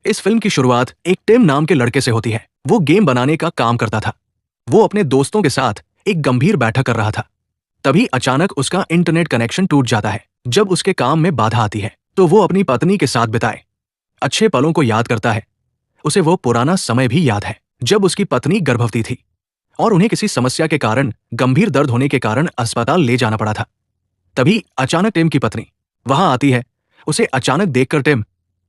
इस फिल्म की शुरुआत एक टिम नाम के लड़के से होती है। वो गेम बनाने का काम करता था। वो अपने दोस्तों के साथ एक गंभीर बैठक कर रहा था। तभी अचानक उसका इंटरनेट कनेक्शन टूट जाता है। जब उसके काम में बाधा आती है तो वो अपनी पत्नी के साथ बिताए अच्छे पलों को याद करता है। उसे वो पुराना समय भी याद है जब उसकी पत्नी गर्भवती थी और उन्हें किसी समस्या के कारण, गंभीर दर्द होने के कारण अस्पताल ले जाना पड़ा था। तभी अचानक टिम की पत्नी वहां आती है। उसे अचानक देखकर टिम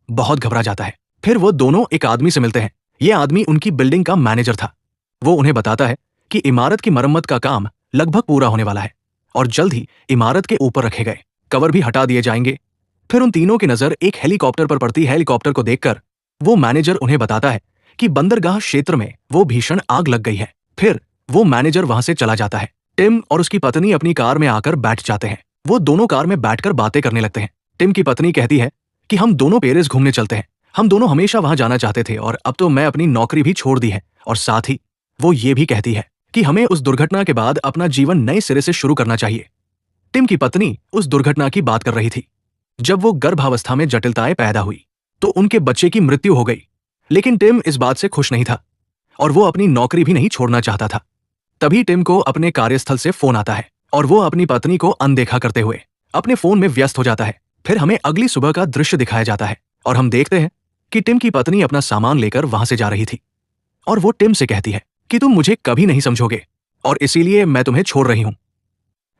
बहुत घबरा जाता है। फिर वो दोनों एक आदमी से मिलते हैं। ये आदमी उनकी बिल्डिंग का मैनेजर था। वो उन्हें बताता है कि इमारत की मरम्मत का काम लगभग पूरा होने वाला है और जल्द ही इमारत के ऊपर रखे गए कवर भी हटा दिए जाएंगे। फिर उन तीनों की नजर एक हेलीकॉप्टर पर पड़ती है। हेलीकॉप्टर को देखकर वो मैनेजर उन्हें बताता है कि बंदरगाह क्षेत्र में वो भीषण आग लग गई है। फिर वो मैनेजर वहां से चला जाता है। टिम और उसकी पत्नी अपनी कार में आकर बैठ जाते हैं। वो दोनों कार में बैठकर बातें करने लगते हैं। टिम की पत्नी कहती है कि हम दोनों पेरिस घूमने चलते हैं। हम दोनों हमेशा वहां जाना चाहते थे और अब तो मैं अपनी नौकरी भी छोड़ दी है। और साथ ही वो ये भी कहती है कि हमें उस दुर्घटना के बाद अपना जीवन नए सिरे से शुरू करना चाहिए। टिम की पत्नी उस दुर्घटना की बात कर रही थी जब वो गर्भावस्था में जटिलताएं पैदा हुई तो उनके बच्चे की मृत्यु हो गई। लेकिन टिम इस बात से खुश नहीं था और वो अपनी नौकरी भी नहीं छोड़ना चाहता था। तभी टिम को अपने कार्यस्थल से फोन आता है और वो अपनी पत्नी को अनदेखा करते हुए अपने फोन में व्यस्त हो जाता है। फिर हमें अगली सुबह का दृश्य दिखाया जाता है और हम देखते हैं कि टिम की पत्नी अपना सामान लेकर वहां से जा रही थी और वो टिम से कहती है कि तुम मुझे कभी नहीं समझोगे और इसीलिए मैं तुम्हें छोड़ रही हूं।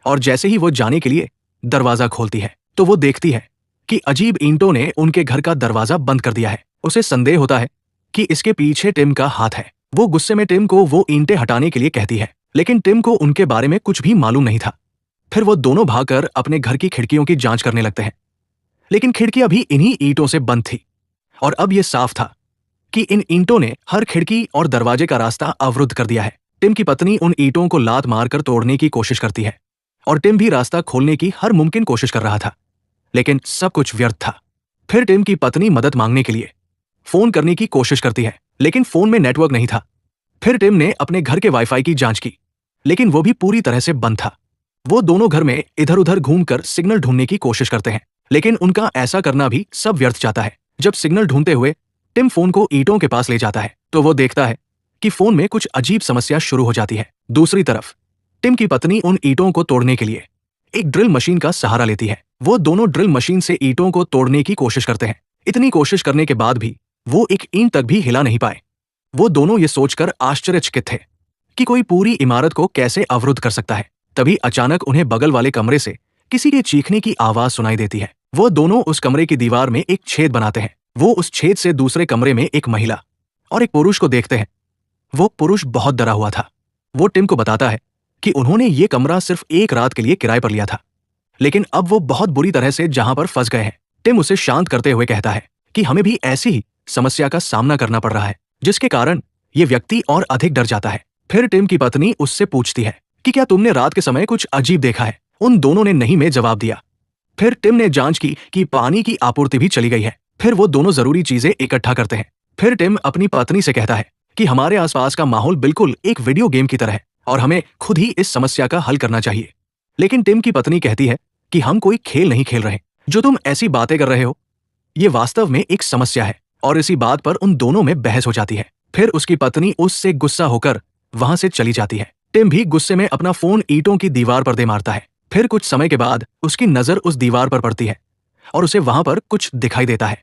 और जैसे ही वो जाने के लिए दरवाजा खोलती है तो वो देखती है कि अजीब ईंटों ने उनके घर का दरवाजा बंद कर दिया है। उसे संदेह होता है कि इसके पीछे टिम का हाथ है। वो गुस्से में टिम को वो ईंटें हटाने के लिए कहती है, लेकिन टिम को उनके बारे में कुछ भी मालूम नहीं था। फिर वो दोनों भागकर अपने घर की खिड़कियों की जांच करने लगते हैं, लेकिन खिड़कियां भी इन्हीं ईंटों से बंद थी और अब यह साफ था कि इन ईंटों ने हर खिड़की और दरवाजे का रास्ता अवरुद्ध कर दिया है। टिम की पत्नी उन ईंटों को लात मारकर तोड़ने की कोशिश करती है और टिम भी रास्ता खोलने की हर मुमकिन कोशिश कर रहा था, लेकिन सब कुछ व्यर्थ था। फिर टिम की पत्नी मदद मांगने के लिए फोन करने की कोशिश करती है, लेकिन फोन में नेटवर्क नहीं था। फिर टिम ने अपने घर के वाईफाई की जांच की, लेकिन वो भी पूरी तरह से बंद था। वो दोनों घर में इधर उधर घूमकर सिग्नल ढूंढने की कोशिश करते हैं, लेकिन उनका ऐसा करना भी सब व्यर्थ जाता है। जब सिग्नल ढूंढते हुए टिम फोन को ईंटों के पास ले जाता है तो वो देखता है कि फोन में कुछ अजीब समस्या शुरू हो जाती है। दूसरी तरफ टिम की पत्नी उन ईंटों को तोड़ने के लिए एक ड्रिल मशीन का सहारा लेती है। वो दोनों ड्रिल मशीन से ईंटों को तोड़ने की कोशिश करते हैं। इतनी कोशिश करने के बाद भी वो एक ईंट तक भी हिला नहीं पाए। वो दोनों ये सोचकर आश्चर्यचकित थे कि कोई पूरी इमारत को कैसे अवरुद्ध कर सकता है। तभी अचानक उन्हें बगल वाले कमरे से किसी के चीखने की आवाज सुनाई देती है। वो दोनों उस कमरे की दीवार में एक छेद बनाते हैं। वो उस छेद से दूसरे कमरे में एक महिला और एक पुरुष को देखते हैं। वो पुरुष बहुत डरा हुआ था। वो टिम को बताता है कि उन्होंने ये कमरा सिर्फ एक रात के लिए किराए पर लिया था, लेकिन अब वो बहुत बुरी तरह से जहां पर फंस गए हैं। टिम उसे शांत करते हुए कहता है कि हमें भी ऐसी ही समस्या का सामना करना पड़ रहा है, जिसके कारण ये व्यक्ति और अधिक डर जाता है। फिर टिम की पत्नी उससे पूछती है कि क्या तुमने रात के समय कुछ अजीब देखा है? उन दोनों ने नहीं में जवाब दिया। फिर टिम ने जांच की कि पानी की आपूर्ति भी चली गई है। फिर वो दोनों जरूरी चीजें इकट्ठा करते हैं। फिर टिम अपनी पत्नी से कहता है कि हमारे आसपास का माहौल बिल्कुल एक वीडियो गेम की तरह है और हमें खुद ही इस समस्या का हल करना चाहिए। लेकिन टिम की पत्नी कहती है कि हम कोई खेल नहीं खेल रहे। जो तुम ऐसी बातें कर रहे हो, ये वास्तव में एक समस्या है। और इसी बात पर उन दोनों में बहस हो जाती है। फिर उसकी पत्नी उससे गुस्सा होकर वहां से चली जाती है। टिम भी गुस्से में अपना फोन ईंटों की दीवार पर दे मारता है। फिर कुछ समय के बाद उसकी नजर उस दीवार पर पड़ती है और उसे वहां पर कुछ दिखाई देता है।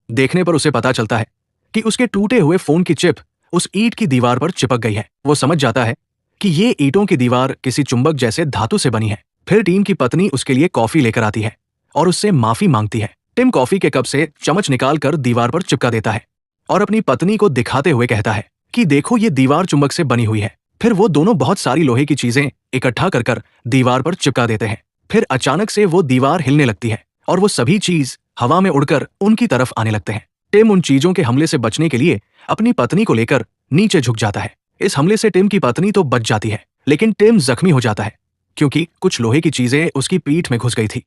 देखने पर उसे पता चलता है कि उसके टूटे हुए फोन की चिप उस ईंट की दीवार पर चिपक गई है। वो समझ जाता है कि ये ईंटों की दीवार किसी चुंबक जैसे धातु से बनी है। फिर टीम की पत्नी उसके लिए कॉफी लेकर आती है और उससे माफी मांगती है। टिम कॉफी के कप से चम्मच निकालकर दीवार पर चिपका देता है और अपनी पत्नी को दिखाते हुए कहता है कि देखो, ये दीवार चुंबक से बनी हुई है। फिर वो दोनों बहुत सारी लोहे की चीजें इकट्ठा कर दीवार पर चिपका देते हैं। फिर अचानक से वो दीवार हिलने लगती है और वो सभी चीज हवा में उड़कर उनकी तरफ आने लगते हैं। टिम उन चीजों के हमले से बचने के लिए अपनी पत्नी को लेकर नीचे झुक जाता है। इस हमले से टिम की पत्नी तो बच जाती है, लेकिन टिम जख्मी हो जाता है क्योंकि कुछ लोहे की चीजें उसकी पीठ में घुस गई थी।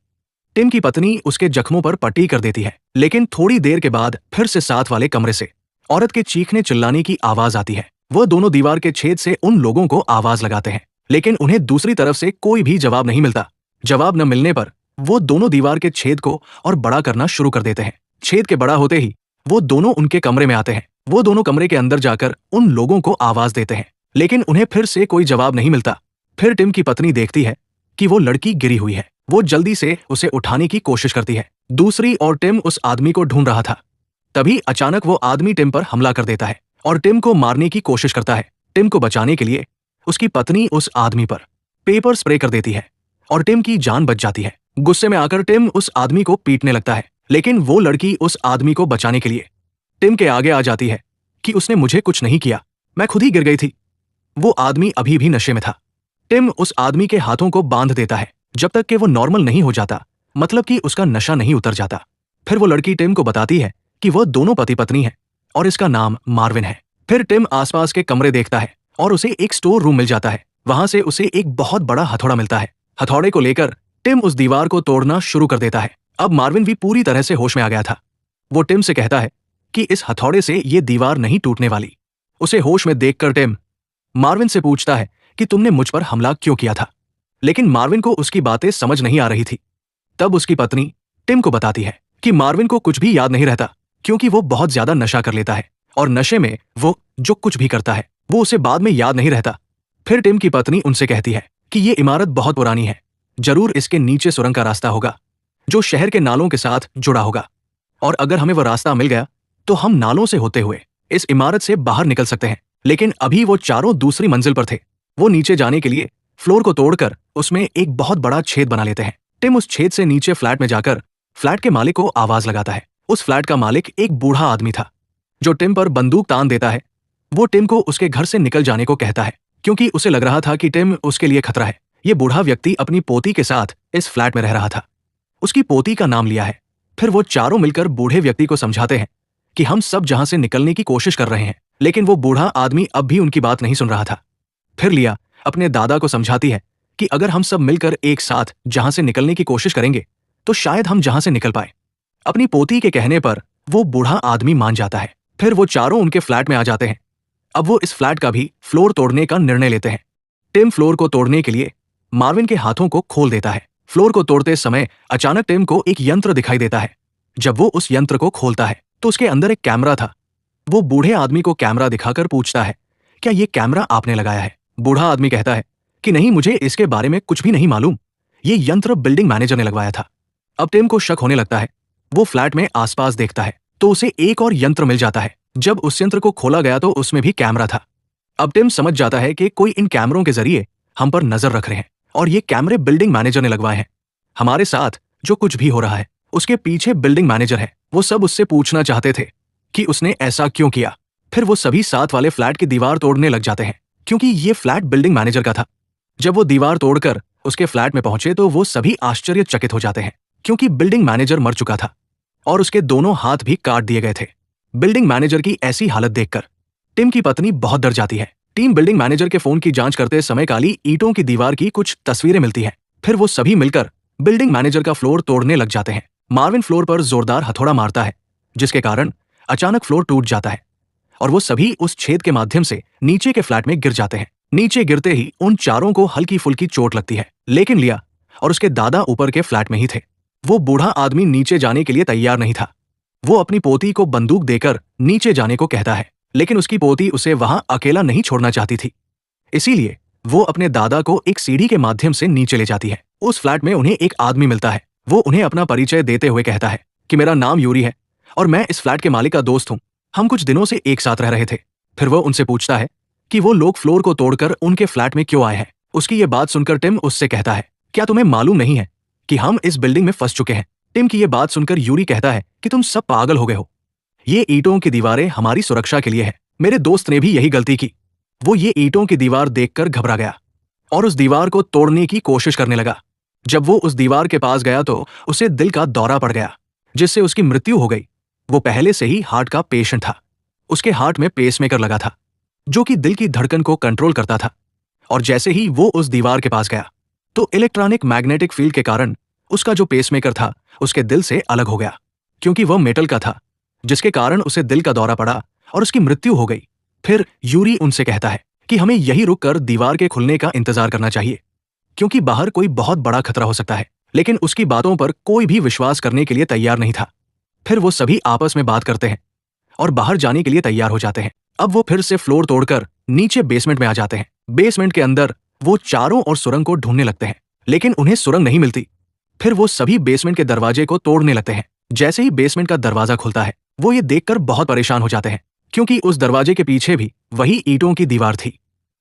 टिम की पत्नी उसके जख्मों पर पट्टी कर देती है, लेकिन थोड़ी देर के बाद फिर से साथ वाले कमरे से औरत के चीखने चिल्लाने की आवाज आती है। वो दोनों दीवार के छेद से उन लोगों को आवाज लगाते हैं, लेकिन उन्हें दूसरी तरफ से कोई भी जवाब नहीं मिलता। जवाब न मिलने पर वो दोनों दीवार के छेद को और बड़ा करना शुरू कर देते हैं। छेद के बड़ा होते ही वो दोनों उनके कमरे में आते हैं। वो दोनों कमरे के अंदर जाकर उन लोगों को आवाज देते हैं, लेकिन उन्हें फिर से कोई जवाब नहीं मिलता। फिर टिम की पत्नी देखती है कि वो लड़की गिरी हुई है। वो जल्दी से उसे उठाने की कोशिश करती है। दूसरी ओर टिम उस आदमी को ढूंढ रहा था। तभी अचानक वो आदमी टिम पर हमला कर देता है और टिम को मारने की कोशिश करता है। टिम को बचाने के लिए उसकी पत्नी उस आदमी पर पेपर स्प्रे कर देती है और टिम की जान बच जाती है। गुस्से में आकर टिम उस आदमी को पीटने लगता है, लेकिन वो लड़की उस आदमी को बचाने के लिए टिम के आगे आ जाती है कि उसने मुझे कुछ नहीं किया, मैं खुद ही गिर गई थी। वो आदमी अभी भी नशे में था। टिम उस आदमी के हाथों को बांध देता है जब तक कि वो नॉर्मल नहीं हो जाता, मतलब कि उसका नशा नहीं उतर जाता। फिर वो लड़की टिम को बताती है कि वो दोनों पति पत्नी है और इसका नाम मार्विन है। फिर टिम आसपास के कमरे देखता है और उसे एक स्टोर रूम मिल जाता है। वहां से उसे एक बहुत बड़ा हथौड़ा मिलता है। हथौड़े को लेकर टिम उस दीवार को तोड़ना शुरू कर देता है। अब मार्विन भी पूरी तरह से होश में आ गया था। वो टिम से कहता है कि इस हथौड़े से ये दीवार नहीं टूटने वाली। उसे होश में देखकर टिम मार्विन से पूछता है कि तुमने मुझ पर हमला क्यों किया था, लेकिन मार्विन को उसकी बातें समझ नहीं आ रही थी। तब उसकी पत्नी टिम को बताती है कि मार्विन को कुछ भी याद नहीं रहता, क्योंकि वो बहुत ज्यादा नशा कर लेता है और नशे में वो जो कुछ भी करता है वो उसे बाद में याद नहीं रहता। फिर टिम की पत्नी उनसे कहती है कि ये इमारत बहुत पुरानी है, जरूर इसके नीचे सुरंग का रास्ता होगा जो शहर के नालों के साथ जुड़ा होगा, और अगर हमें वो रास्ता मिल गया तो हम नालों से होते हुए इस इमारत से बाहर निकल सकते हैं। लेकिन अभी वो चारों दूसरी मंजिल पर थे। वो नीचे जाने के लिए फ्लोर को तोड़कर उसमें एक बहुत बड़ा छेद बना लेते हैं। टिम उस छेद से नीचे फ्लैट में जाकर फ्लैट के मालिक को आवाज लगाता है। उस फ्लैट का मालिक एक बूढ़ा आदमी था जो टिम पर बंदूक तान देता है। वो टिम को उसके घर से निकल जाने को कहता है, क्योंकि उसे लग रहा था कि टिम उसके लिए खतरा है। ये बूढ़ा व्यक्ति अपनी पोती के साथ इस फ्लैट में रह रहा था। उसकी पोती का नाम लिया है। फिर वो चारों मिलकर बूढ़े व्यक्ति को समझाते हैं कि हम सब जहां से निकलने की कोशिश कर रहे हैं, लेकिन वो बूढ़ा आदमी अब भी उनकी बात नहीं सुन रहा था। फिर लिया अपने दादा को समझाती है कि अगर हम सब मिलकर एक साथ जहां से निकलने की कोशिश करेंगे तो शायद हम जहां से निकल पाए। अपनी पोती के कहने पर वो बूढ़ा आदमी मान जाता है। फिर वो चारों उनके फ्लैट में आ जाते हैं। अब वो इस फ्लैट का भी फ्लोर तोड़ने का निर्णय लेते हैं। टिम फ्लोर को तोड़ने के लिए मार्विन के हाथों को खोल देता है। फ्लोर को तोड़ते समय अचानक टिम को एक यंत्र दिखाई देता है। जब वो उस यंत्र को खोलता है तो उसके अंदर एक कैमरा था। वो बूढ़े आदमी को कैमरा दिखाकर पूछता है, क्या ये कैमरा आपने लगाया है? बूढ़ा आदमी कहता है कि नहीं, मुझे इसके बारे में कुछ भी नहीं मालूम, ये यंत्र बिल्डिंग मैनेजर ने लगवाया था। अब टिम को शक होने लगता है। वो फ्लैट में आसपास देखता है तो उसे एक और यंत्र मिल जाता है। जब उस यंत्र को खोला गया तो उसमें भी कैमरा था। अब टिम समझ जाता है कि कोई इन कैमरों के जरिए हम पर नजर रख रहे हैं और ये कैमरे बिल्डिंग मैनेजर ने लगवाए हैं। हमारे साथ जो कुछ भी हो रहा है उसके पीछे बिल्डिंग मैनेजर है। वो सब उससे पूछना चाहते थे कि उसने ऐसा क्यों किया। फिर वो सभी साथ वाले फ्लैट की दीवार तोड़ने लग जाते हैं, क्योंकि ये फ्लैट बिल्डिंग मैनेजर का था। जब वो दीवार तोड़कर उसके फ्लैट में पहुंचे तो वो सभी आश्चर्यचकित हो जाते हैं, क्योंकि बिल्डिंग मैनेजर मर चुका था और उसके दोनों हाथ भी काट दिए गए थे। बिल्डिंग मैनेजर की ऐसी हालत देखकर टिम की पत्नी बहुत डर जाती है। टीम बिल्डिंग मैनेजर के फोन की जांच करते समय काली ईंटों की दीवार की कुछ तस्वीरें मिलती हैं। फिर वो सभी मिलकर बिल्डिंग मैनेजर का फ्लोर तोड़ने लग जाते हैं। मार्विन फ्लोर पर जोरदार हथौड़ा मारता है, जिसके कारण अचानक फ्लोर टूट जाता है और वो सभी उस छेद के माध्यम से नीचे के फ्लैट में गिर जाते हैं। नीचे गिरते ही उन चारों को हल्की फुल्की चोट लगती है, लेकिन लिया और उसके दादा ऊपर के फ्लैट में ही थे। वो बूढ़ा आदमी नीचे जाने के लिए तैयार नहीं था। वो अपनी पोती को बंदूक देकर नीचे जाने को कहता है, लेकिन उसकी पोती उसे वहां अकेला नहीं छोड़ना चाहती थी। इसीलिए वो अपने दादा को एक सीढ़ी के माध्यम से नीचे ले जाती है। उस फ्लैट में उन्हें एक आदमी मिलता है। वो उन्हें अपना परिचय देते हुए कहता है कि मेरा नाम यूरी है और मैं इस फ्लैट के मालिक का दोस्त हूं। हम कुछ दिनों से एक साथ रह रहे थे। फिर वो उनसे पूछता है कि वो लोग फ्लोर को तोड़कर उनके फ्लैट में क्यों आए हैं। उसकी ये बात सुनकर टिम उससे कहता है, क्या तुम्हें मालूम नहीं है कि हम इस बिल्डिंग में फंस चुके हैं? टिम की ये बात सुनकर यूरी कहता है कि तुम सब पागल हो गए हो। ये ईंटों की दीवारें हमारी सुरक्षा के लिए है। मेरे दोस्त ने भी यही गलती की। वो ये ईंटों की दीवार देखकर घबरा गया और उस दीवार को तोड़ने की कोशिश करने लगा। जब वो उस दीवार के पास गया तो उसे दिल का दौरा पड़ गया, जिससे उसकी मृत्यु हो गई। वो पहले से ही हार्ट का पेशेंट था। उसके हार्ट में पेसमेकर लगा था, जो कि दिल की धड़कन को कंट्रोल करता था। और जैसे ही वो उस दीवार के पास गया तो इलेक्ट्रॉनिक मैग्नेटिक फील्ड के कारण उसका जो पेसमेकर था उसके दिल से अलग हो गया, क्योंकि वह मेटल का था, जिसके कारण उसे दिल का दौरा पड़ा और उसकी मृत्यु हो गई। फिर यूरी उनसे कहता है कि हमें यही रुककर दीवार के खुलने का इंतजार करना चाहिए, क्योंकि बाहर कोई बहुत बड़ा खतरा हो सकता है। लेकिन उसकी बातों पर कोई भी विश्वास करने के लिए तैयार नहीं था। फिर वो सभी आपस में बात करते हैं और बाहर जाने के लिए तैयार हो जाते हैं। अब वो फिर से फ्लोर तोड़कर नीचे बेसमेंट में आ जाते हैं। बेसमेंट के अंदर वो चारों ओर सुरंग को ढूंढने लगते हैं, लेकिन उन्हें सुरंग नहीं मिलती। फिर वो सभी बेसमेंट के दरवाजे को तोड़ने लगते हैं। जैसे ही बेसमेंट का दरवाजा खुलता है, वो ये देखकर बहुत परेशान हो जाते हैं, क्योंकि उस दरवाजे के पीछे भी वही ईंटों की दीवार थी।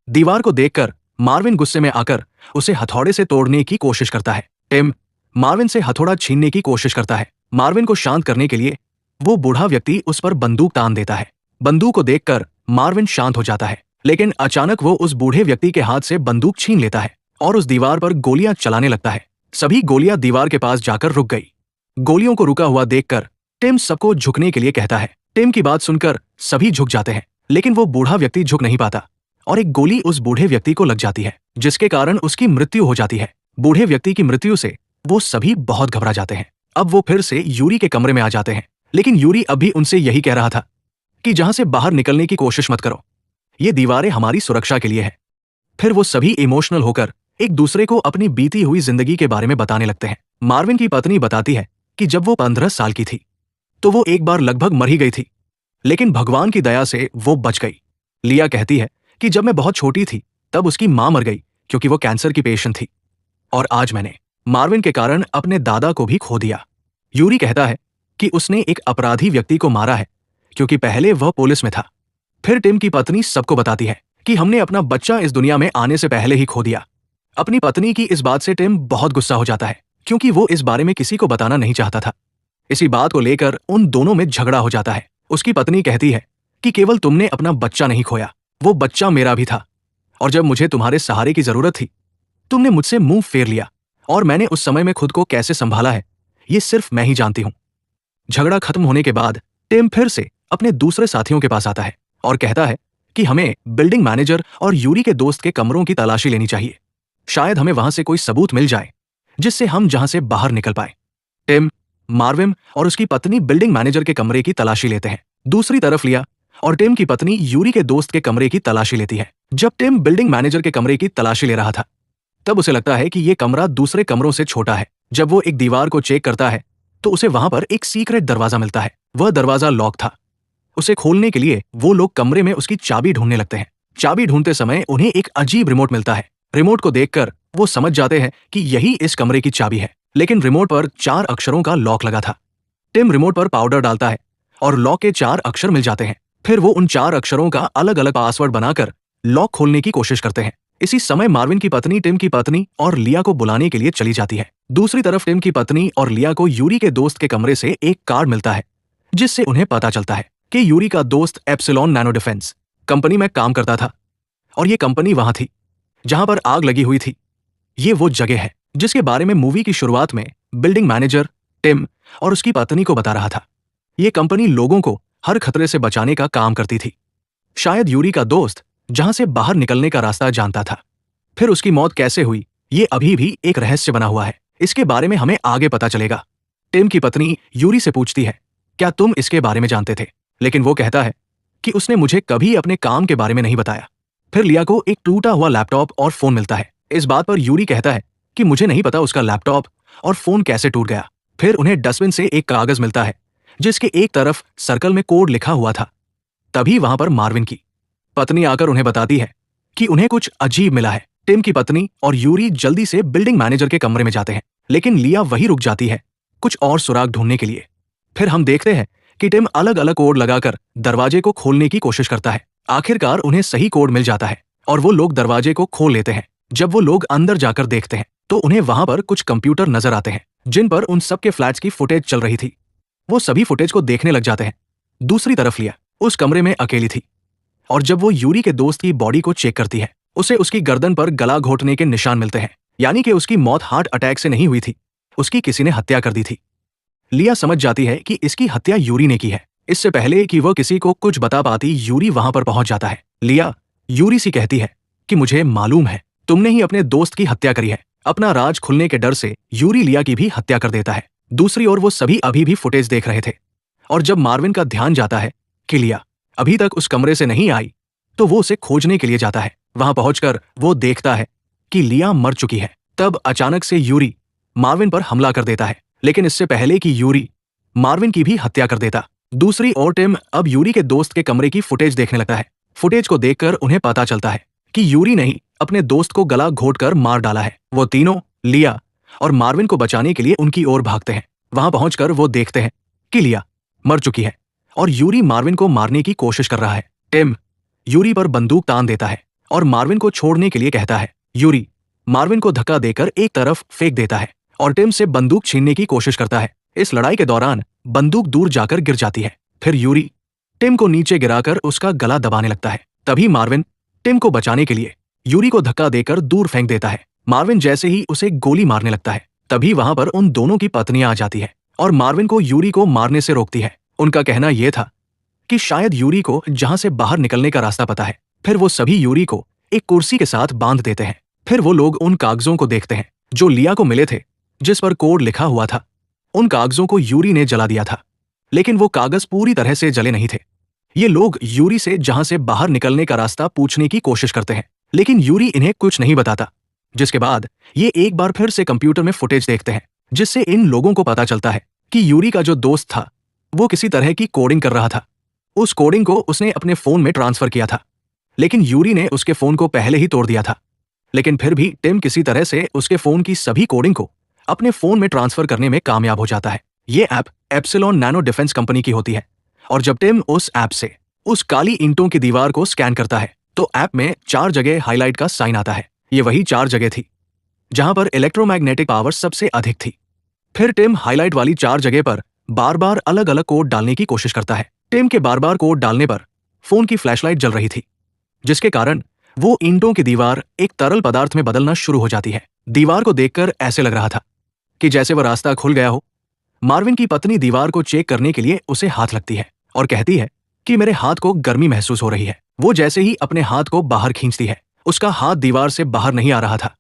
दीवार को देखकर मार्विन गुस्से में आकर उसे हथौड़े से तोड़ने की कोशिश करता है। टिम मार्विन से हथौड़ा छीनने की कोशिश करता है। मार्विन को शांत करने के लिए वो बूढ़ा व्यक्ति उस पर बंदूक तान देता है। बंदूक को देखकर मार्विन शांत हो जाता है, लेकिन अचानक वो उस बूढ़े व्यक्ति के हाथ से बंदूक छीन लेता है और उस दीवार पर गोलियां चलाने लगता है। सभी गोलियां दीवार के पास जाकर रुक गई। गोलियों को रुका हुआ देखकर टिम सबको झुकने के लिए कहता है। टिम की बात सुनकर सभी झुक जाते हैं, लेकिन वो बूढ़ा व्यक्ति झुक नहीं पाता और एक गोली उस बूढ़े व्यक्ति को लग जाती है, जिसके कारण उसकी मृत्यु हो जाती है। बूढ़े व्यक्ति की मृत्यु से वो सभी बहुत घबरा जाते हैं। अब वो फिर से यूरी के कमरे में आ जाते हैं, लेकिन यूरी अब भी उनसे यही कह रहा था कि जहां से बाहर निकलने की कोशिश मत करो, ये दीवारें हमारी सुरक्षा के लिए है। फिर वो सभी इमोशनल होकर एक दूसरे को अपनी बीती हुई जिंदगी के बारे में बताने लगते हैं। मार्विन की पत्नी बताती है कि जब वो 15 साल की थी तो वो एक बार लगभग मर ही गई थी, लेकिन भगवान की दया से वो बच गई। लिया कहती है कि जब मैं बहुत छोटी थी तब उसकी मां मर गई क्योंकि वो कैंसर की पेशेंट थी, और आज मैंने मार्विन के कारण अपने दादा को भी खो दिया। यूरी कहता है कि उसने एक अपराधी व्यक्ति को मारा है क्योंकि पहले वह पुलिस में था। फिर टिम की पत्नी सबको बताती है कि हमने अपना बच्चा इस दुनिया में आने से पहले ही खो दिया। अपनी पत्नी की इस बात से टिम बहुत गुस्सा हो जाता है, क्योंकि वो इस बारे में किसी को बताना नहीं चाहता था। इसी बात को लेकर उन दोनों में झगड़ा हो जाता है। उसकी पत्नी कहती है कि केवल तुमने अपना बच्चा नहीं खोया, वो बच्चा मेरा भी था, और जब मुझे तुम्हारे सहारे की जरूरत थी तुमने मुझसे मुंह फेर लिया, और मैंने उस समय में खुद को कैसे संभाला है ये सिर्फ मैं ही जानती हूं। झगड़ा खत्म होने के बाद टिम फिर से अपने दूसरे साथियों के पास आता है और कहता है कि हमें बिल्डिंग मैनेजर और यूरी के दोस्त के कमरों की तलाशी लेनी चाहिए। शायद हमें वहां से कोई सबूत मिल जाए जिससे हम जहां से बाहर निकल पाए। टिम, मार्विन और उसकी पत्नी बिल्डिंग मैनेजर के कमरे की तलाशी लेते हैं। दूसरी तरफ लिया और टिम की पत्नी यूरी के दोस्त के कमरे की तलाशी लेती है। जब टिम बिल्डिंग मैनेजर के कमरे की तलाशी ले रहा था तब उसे लगता है कि यह कमरा दूसरे कमरों से छोटा है। जब वो एक दीवार को चेक करता है तो उसे वहां पर एक सीक्रेट दरवाजा मिलता है। वह दरवाजा लॉक था। उसे खोलने के लिए वो लोग कमरे में उसकी चाबी ढूंढने लगते हैं। चाबी ढूंढते समय उन्हें एक अजीब रिमोट मिलता है। रिमोट को देखकर वो समझ जाते हैं कि यही इस कमरे की चाबी है, लेकिन रिमोट पर 4 अक्षरों का लॉक लगा था। टिम रिमोट पर पाउडर डालता है और लॉक के 4 अक्षर मिल जाते हैं। फिर वो उन 4 अक्षरों का अलग अलग पासवर्ड बनाकर लॉक खोलने की कोशिश करते हैं। इसी समय मार्विन की पत्नी टिम की पत्नी और लिया को बुलाने के लिए चली जाती है। दूसरी तरफ टिम की पत्नी और लिया को यूरी के दोस्त के कमरे से एक कार्ड मिलता है, जिससे उन्हें पता चलता है कि यूरी का दोस्त एप्सिलॉन नैनो डिफेंस कंपनी में काम करता था, और ये कंपनी वहां थी जहां पर आग लगी हुई थी। ये वो जगह है जिसके बारे में मूवी की शुरुआत में बिल्डिंग मैनेजर टिम और उसकी पत्नी को बता रहा था। ये कंपनी लोगों को हर खतरे से बचाने का काम करती थी। शायद यूरी का दोस्त जहां से बाहर निकलने का रास्ता जानता था। फिर उसकी मौत कैसे हुई ये अभी भी एक रहस्य बना हुआ है। इसके बारे में हमें आगे पता चलेगा। टिम की पत्नी यूरी से पूछती है, क्या तुम इसके बारे में जानते थे? लेकिन वो कहता है कि उसने मुझे कभी अपने काम के बारे में नहीं बताया। फिर लिया को एक टूटा हुआ लैपटॉप और फोन मिलता है। इस बात पर यूरी कहता है कि मुझे नहीं पता उसका लैपटॉप और फोन कैसे टूट गया। फिर उन्हें डस्टबिन से एक कागज मिलता है जिसके एक तरफ सर्कल में कोड लिखा हुआ था। तभी वहां पर मार्विन की पत्नी आकर उन्हें बताती है कि उन्हें कुछ अजीब मिला है। टिम की पत्नी और यूरी जल्दी से बिल्डिंग मैनेजर के कमरे में जाते हैं, लेकिन लिया वहीं रुक जाती है कुछ और सुराग ढूंढने के लिए। फिर हम देखते हैं कि टिम अलग अलग कोड लगाकर दरवाजे को खोलने की कोशिश करता है। आखिरकार उन्हें सही कोड मिल जाता है और वो लोग दरवाजे को खोल लेते हैं। जब वो लोग अंदर जाकर देखते हैं तो उन्हें वहां पर कुछ कंप्यूटर नजर आते हैं जिन पर उन सबके फ्लैट्स की फुटेज चल रही थी। वो सभी फुटेज को देखने लग जाते हैं। दूसरी तरफ लिया उस कमरे में अकेली थी, और जब वो यूरी के दोस्त की बॉडी को चेक करती है उसे उसकी गर्दन पर गला घोटने के निशान मिलते हैं, यानी कि उसकी मौत हार्ट अटैक से नहीं हुई थी, उसकी किसी ने हत्या कर दी थी। लिया समझ जाती है कि इसकी हत्या यूरी ने की है। इससे पहले कि वह किसी को कुछ बता पाती यूरी वहां पर पहुंच जाता है। लिया यूरी से कहती है कि मुझे मालूम है तुमने ही अपने दोस्त की हत्या करी है। अपना राज खुलने के डर से यूरी लिया की भी हत्या कर देता है। दूसरी ओर वो सभी अभी भी फुटेज देख रहे थे, और जब मार्विन का ध्यान जाता है कि लिया अभी तक उस कमरे से नहीं आई तो वो उसे खोजने के लिए जाता है। वहां पहुंचकर वो देखता है कि लिया मर चुकी है। तब अचानक से यूरी मार्विन पर हमला कर देता है, लेकिन इससे पहले कि यूरी मार्विन की भी हत्या कर देता, दूसरी ओर टिम अब यूरी के दोस्त के कमरे की फुटेज देखने लगता है। फुटेज को देखकर उन्हें पता चलता है कि यूरी ने ही अपने दोस्त को गला घोंटकर मार डाला है। वो तीनों लिया और मार्विन को बचाने के लिए उनकी ओर भागते हैं। वहां पहुंचकर वो देखते हैं कि लिया मर चुकी है और यूरी मार्विन को मारने की कोशिश कर रहा है। टिम यूरी पर बंदूक तान देता है और मार्विन को छोड़ने के लिए कहता है। यूरी मार्विन को धक्का देकर एक तरफ फेंक देता है और टिम से बंदूक छीनने की कोशिश करता है। इस लड़ाई के दौरान बंदूक दूर जाकर गिर जाती है। फिर यूरी टिम को नीचे गिराकर उसका गला दबाने लगता है। तभी मार्विन टिम को बचाने के लिए यूरी को धक्का देकर दूर फेंक देता है। मार्विन जैसे ही उसे गोली मारने लगता है, तभी वहां पर उन दोनों की पत्नियां आ जाती है और मार्विन को यूरी को मारने से रोकती है। उनका कहना यह था कि शायद यूरी को जहां से बाहर निकलने का रास्ता पता है। फिर वो सभी यूरी को एक कुर्सी के साथ बांध देते हैं। फिर वो लोग उन कागजों को देखते हैं जो लिया को मिले थे, जिस पर कोड लिखा हुआ था। उन कागजों को यूरी ने जला दिया था, लेकिन वो कागज पूरी तरह से जले नहीं थे। ये लोग यूरी से जहां से बाहर निकलने का रास्ता पूछने की कोशिश करते हैं, लेकिन यूरी इन्हें कुछ नहीं बताता। जिसके बाद ये एक बार फिर से कंप्यूटर में फुटेज देखते हैं, जिससे इन लोगों को पता चलता है कि यूरी का जो दोस्त था वो किसी तरह की कोडिंग कर रहा था। उस कोडिंग को उसने अपने फोन में ट्रांसफर किया था, लेकिन यूरी ने उसके फोन को पहले ही तोड़ दिया था। लेकिन फिर भी टिम किसी तरह से उसके फोन की सभी कोडिंग को अपने फोन में ट्रांसफर करने में कामयाब हो जाता है। ये app epsilon nano defence company की होती है और जब टिम उस ऐप से उस काली ईंटों की दीवार को स्कैन करता है तो ऐप में 4 जगह हाईलाइट का साइन आता है। ये वही 4 जगह थी जहां पर इलेक्ट्रोमैग्नेटिक पावर सबसे अधिक थी। फिर टिम हाईलाइट वाली 4 जगह पर बार बार अलग अलग कोड डालने की कोशिश करता है। टिम के बार बार कोड डालने पर फोन की फ्लैशलाइट जल रही थी, जिसके कारण वो ईंटों की दीवार एक तरल पदार्थ में बदलना शुरू हो जाती है। दीवार को देखकर ऐसे लग रहा था कि जैसे वह रास्ता खुल गया हो। मार्विन की पत्नी दीवार को चेक करने के लिए उसे हाथ लगती है और कहती है कि मेरे हाथ को गर्मी महसूस हो रही है। वो जैसे ही अपने हाथ को बाहर खींचती है, उसका हाथ दीवार से बाहर नहीं आ रहा था,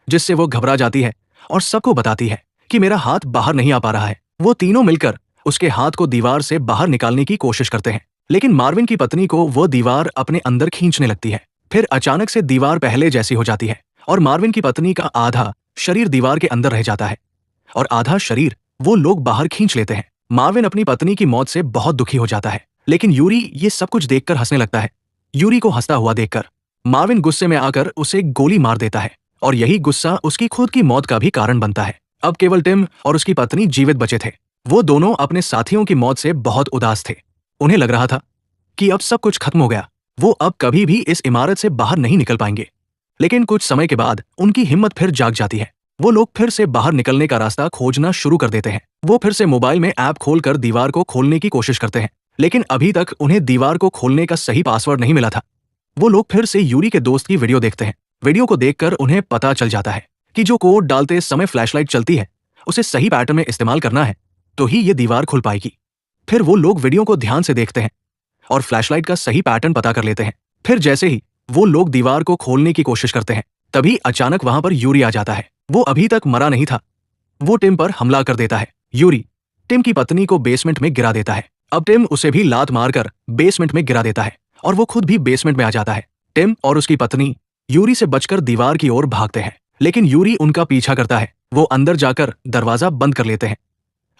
जिससे वो घबरा जाती है और सबको बताती है कि मेरा हाथ बाहर नहीं आ पा रहा है। वो तीनों मिलकर उसके हाथ को दीवार से बाहर निकालने की कोशिश करते हैं, लेकिन मार्विन की पत्नी को वो दीवार अपने अंदर खींचने लगती है। फिर अचानक से दीवार पहले जैसी हो जाती है और मार्विन की पत्नी का आधा शरीर दीवार के अंदर रह जाता है और आधा शरीर वो लोग बाहर खींच लेते हैं। मार्विन अपनी पत्नी की मौत से बहुत दुखी हो जाता है, लेकिन यूरी ये सब कुछ देखकर हंसने लगता है। यूरी को हंसता हुआ देखकर मार्विन गुस्से में आकर उसे गोली मार देता है और यही गुस्सा उसकी खुद की मौत का भी कारण बनता है। अब केवल टिम और उसकी पत्नी जीवित बचे थे। वो दोनों अपने साथियों की मौत से बहुत उदास थे। उन्हें लग रहा था कि अब सब कुछ खत्म हो गया, वो अब कभी भी इस इमारत से बाहर नहीं निकल पाएंगे। लेकिन कुछ समय के बाद उनकी हिम्मत फिर जाग जाती है। वो लोग फिर से बाहर निकलने का रास्ता खोजना शुरू कर देते हैं। वो फिर से मोबाइल में ऐप खोलकर दीवार को खोलने की कोशिश करते हैं, लेकिन अभी तक उन्हें दीवार को खोलने का सही पासवर्ड नहीं मिला था। वो लोग फिर से यूरी के दोस्त की वीडियो देखते हैं। वीडियो को देखकर उन्हें पता चल जाता है कि जो कोड डालते समय फ्लैशलाइट चलती है, उसे सही पैटर्न में इस्तेमाल करना है तो ही ये दीवार खुल पाएगी। फिर वो लोग वीडियो को ध्यान से देखते हैं और फ्लैशलाइट का सही पैटर्न पता कर लेते हैं। फिर जैसे ही वो लोग दीवार को खोलने की कोशिश करते हैं, तभी अचानक वहां पर यूरी आ जाता है। वो अभी तक मरा नहीं था। वो टिम पर हमला कर देता है। यूरी टिम की पत्नी को बेसमेंट में गिरा देता है। अब टिम उसे भी लात मारकर बेसमेंट में गिरा देता है और वो खुद भी बेसमेंट में आ जाता है। टिम और उसकी पत्नी यूरी से बचकर दीवार की ओर भागते हैं, लेकिन यूरी उनका पीछा करता है। वो अंदर जाकर दरवाजा बंद कर लेते हैं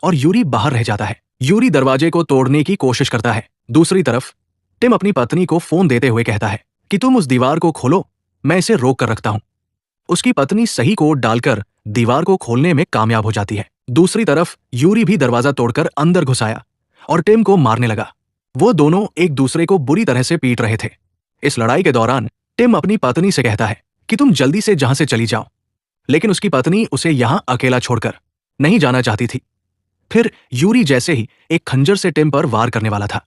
और यूरी बाहर रह जाता है। यूरी दरवाजे को तोड़ने की कोशिश करता है। दूसरी तरफ टिम अपनी पत्नी को फोन देते हुए कहता है कि तुम उस दीवार को खोलो, मैं इसे रोक कर रखता हूं। उसकी पत्नी सही कोड डालकर दीवार को खोलने में कामयाब हो जाती है। दूसरी तरफ यूरी भी दरवाजा तोड़कर अंदर घुस आया और टिम को मारने लगा। वो दोनों एक दूसरे को बुरी तरह से पीट रहे थे। इस लड़ाई के दौरान टिम अपनी पत्नी से कहता है कि तुम जल्दी से जहां से चली जाओ, लेकिन उसकी पत्नी उसे यहां अकेला छोड़कर नहीं जाना चाहती थी। फिर यूरी जैसे ही एक खंजर से टिम पर वार करने वाला था,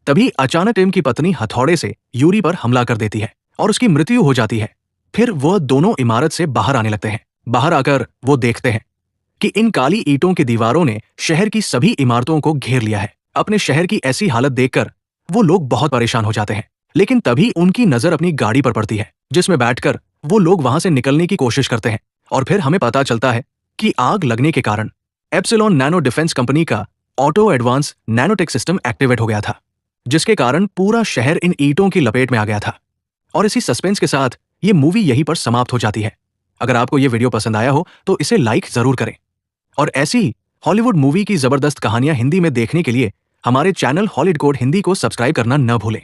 तभी अचानक टिम की पत्नी हथौड़े से यूरी पर हमला कर देती है और उसकी मृत्यु हो जाती है। फिर वह दोनों इमारत से बाहर आने लगते हैं। बाहर आकर वो देखते हैं कि इन काली ईंटों की दीवारों ने शहर की सभी इमारतों को घेर लिया है। अपने शहर की ऐसी हालत देखकर वो लोग बहुत परेशान हो जाते हैं, लेकिन तभी उनकी नजर अपनी गाड़ी पर पड़ती है, जिसमें बैठकर वो लोग वहां से निकलने की कोशिश करते हैं। और फिर हमें पता चलता है कि आग लगने के कारण एप्सिलॉन नैनो डिफेंस कंपनी का auto advance nanotech system activate हो गया था, जिसके कारण पूरा शहर इन ईंटों की लपेट में आ गया था। और इसी सस्पेंस के साथ ये मूवी यहीं पर समाप्त हो जाती है। अगर आपको ये वीडियो पसंद आया हो तो इसे लाइक जरूर करें और ऐसी ही हॉलीवुड मूवी की जबरदस्त कहानियां हिंदी में देखने के लिए हमारे चैनल हॉलीवुड कोड हिंदी को सब्सक्राइब करना न भूलें।